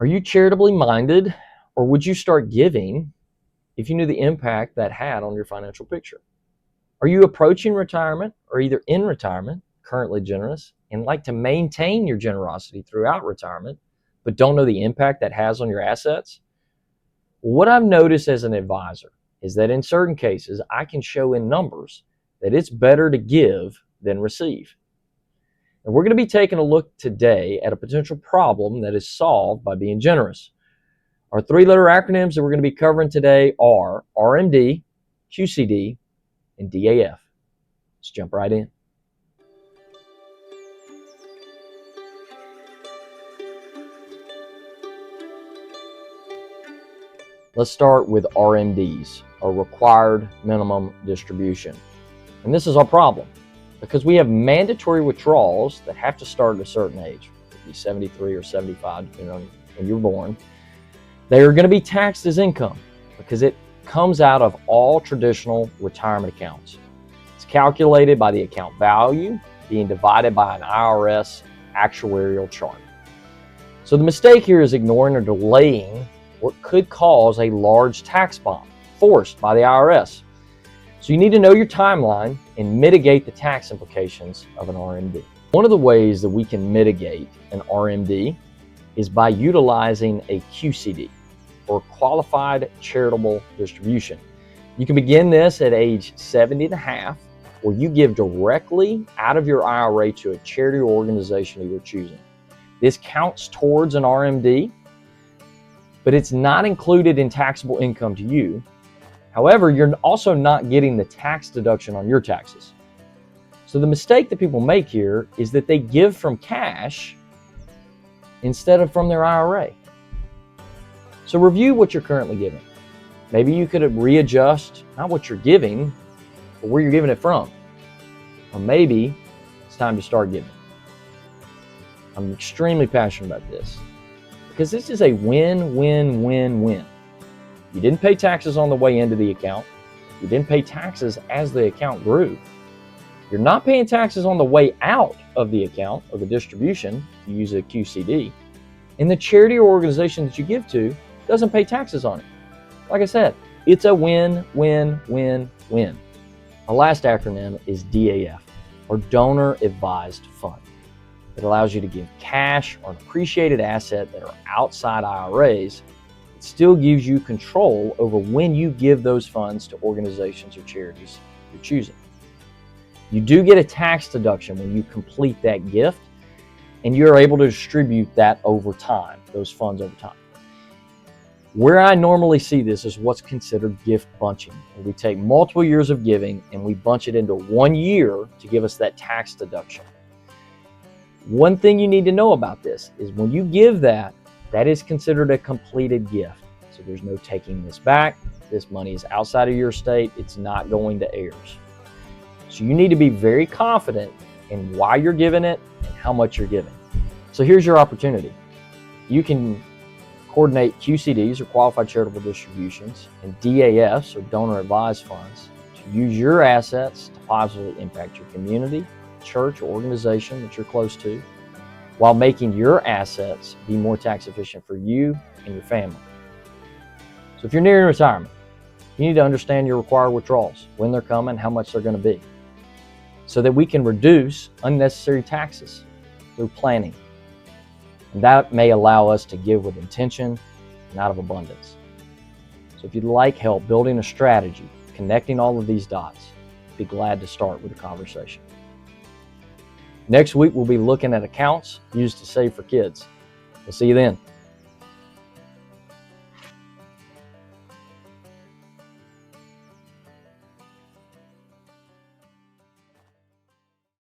Are you charitably minded, or would you start giving if you knew the impact that had on your financial picture? Are you approaching retirement or either in retirement, currently generous, and like to maintain your generosity throughout retirement, but don't know the impact that has on your assets? What I've noticed as an advisor is that in certain cases, I can show in numbers that it's better to give than receive. And we're going to be taking a look today at a potential problem that is solved by being generous. Our three-letter acronyms that we're going to be covering today are RMD, QCD, and DAF. Let's jump right in. Let's start with RMDs, or required minimum distribution. And this is our problem because we have mandatory withdrawals that have to start at a certain age. It could be 73 or 75, depending on when you're born. They are going to be taxed as income because it comes out of all traditional retirement accounts. It's calculated by the account value being divided by an IRS actuarial chart. So the mistake here is ignoring or delaying what could cause a large tax bomb forced by the IRS. So you need to know your timeline and mitigate the tax implications of an RMD. One of the ways that we can mitigate an RMD is by utilizing a QCD, or qualified charitable distribution. You can begin this at age 70 and a half, where you give directly out of your IRA to a charity or organization that you're choosing. This counts towards an RMD, but it's not included in taxable income to you. However, you're also not getting the tax deduction on your taxes. So the mistake that people make here is that they give from cash instead of from their IRA. So review what you're currently giving. Maybe you could readjust not what you're giving, but where you're giving it from. Or maybe it's time to start giving. I'm extremely passionate about this because this is a win-win-win-win. You didn't pay taxes on the way into the account. You didn't pay taxes as the account grew. You're not paying taxes on the way out of the account or the distribution if you use a QCD. And the charity or organization that you give to doesn't pay taxes on it. Like I said, it's a win-win-win-win. Our last acronym is DAF, or Donor Advised Fund. It allows you to give cash or an appreciated asset that are outside IRAs. It still gives you control over when you give those funds to organizations or charities you're choosing. You do get a tax deduction when you complete that gift, and you're able to distribute that over time, those funds over time. Where I normally see this is what's considered gift bunching. We take multiple years of giving and we bunch it into 1 year to give us that tax deduction. One thing you need to know about this is when you give that is considered a completed gift. So there's no taking this back. This money is outside of your estate. It's not going to heirs. So you need to be very confident in why you're giving it and how much you're giving. So here's your opportunity. You can coordinate QCDs, or qualified charitable distributions, and DAFs, or donor advised funds, to use your assets to positively impact your community, church, or organization that you're close to, while making your assets be more tax efficient for you and your family. So if you're nearing retirement, you need to understand your required withdrawals, when they're coming, how much they're going to be, so that we can reduce unnecessary taxes through planning. And that may allow us to give with intention and out of abundance. So if you'd like help building a strategy, connecting all of these dots, be glad to start with a conversation. Next week, we'll be looking at accounts used to save for kids. We'll see you then.